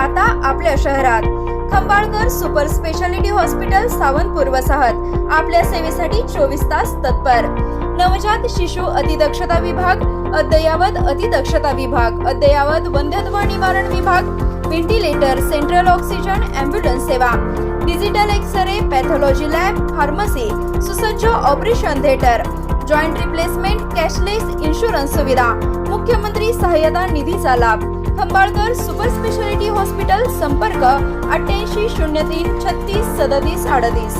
आता आपल्या शहरात Khambalkar super speciality hospital Sawantpur वसाहत आपल्या सेवेसाठी 24 तास तत्पर। नवजात शिशु अतिदक्षता विभाग, अद्ययावत अतिदक्षता विभाग, अद्ययावत वंध्यत्व निवारण विभाग, व्हेंटिलेटर, सेंट्रल ऑक्सिजन, ॲम्ब्युलन्स सेवा, digital X ray, pathology lab, pharmacy, सुसज्ज operation theatre, joint replacement, cashless insurance सुविधा, मुख्यमंत्री सहाय्यता निधीचा लाभ। खंबाळकर सुपर स्पेशालिटी हॉस्पिटल, संपर्क 88 03 36 37 38।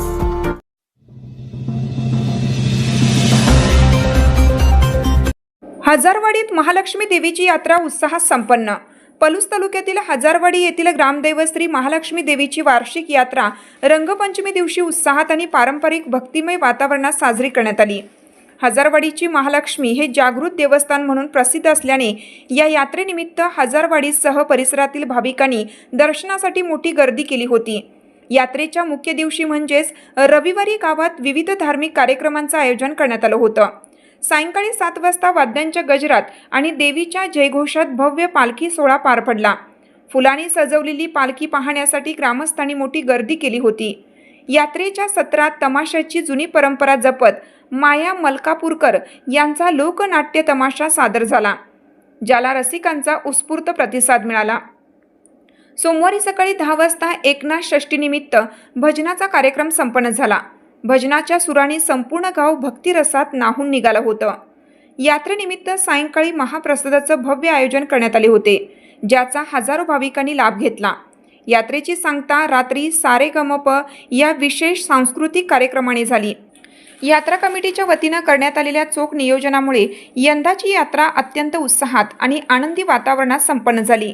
हजारवाडीत महालक्ष्मी देवीची यात्रा उत्साहात संपन्न। पलूस तालुक्यातील हजारवाडी येथील ग्रामदैवत श्री महालक्ष्मी देवीची वार्षिक यात्रा रंगपंचमी दिवशी उत्साहात आणि पारंपरिक भक्तिमय वातावरणात साजरी करण्यात आली। हजारवाडीची महालक्ष्मी हे जागृत देवस्थान म्हणून प्रसिद्ध असल्याने या यात्रेनिमित्त हजारवाडीसह परिसरातील भाविकांनी दर्शनासाठी मोठी गर्दी केली होती। यात्रेच्या मुख्य दिवशी म्हणजेच रविवारी गावात विविध धार्मिक कार्यक्रमांचं आयोजन करण्यात आलं होतं। सायंकाळी 7 वाजता वाद्यांच्या गजरात आणि देवीच्या जयघोषात भव्य पालखी सोहळा पार पडला। फुलांनी सजवलेली पालखी पाहण्यासाठी ग्रामस्थांनी मोठी गर्दी केली होती। यात्रेच्या सत्रात तमाशाची जुनी परंपरा जपत माया मलकापूरकर यांचा लोकनाट्य तमाशा सादर झाला, ज्याला रसिकांचा उत्स्फूर्त प्रतिसाद मिळाला। सोमवारी सकाळी 10 वाजता एकनाथ षष्ठीनिमित्त भजनाचा कार्यक्रम संपन्न झाला। भजनाच्या सुरांनी संपूर्ण गाव भक्तिरसात न्हाऊन निघालं होतं। यात्रेनिमित्त सायंकाळी महाप्रसादाचं भव्य आयोजन करण्यात आले होते, ज्याचा हजारो भाविकांनी लाभ घेतला। यात्रेची सांगता रात्री सारेगमप या विशेष सांस्कृतिक कार्यक्रमाने झाली। यात्रा कमिटीच्या वतीनं करण्यात आलेल्या चोख नियोजनामुळे यंदाची यात्रा अत्यंत उत्साहात आणि आनंदी वातावरणात संपन्न झाली।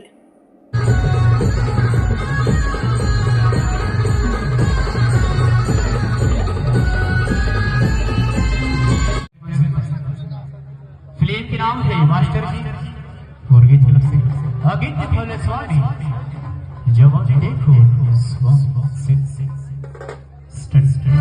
फिल्म के नाम है मास्टर जी और गीत फिल्म से अगित फल स्वामी जवान देखो स्टडी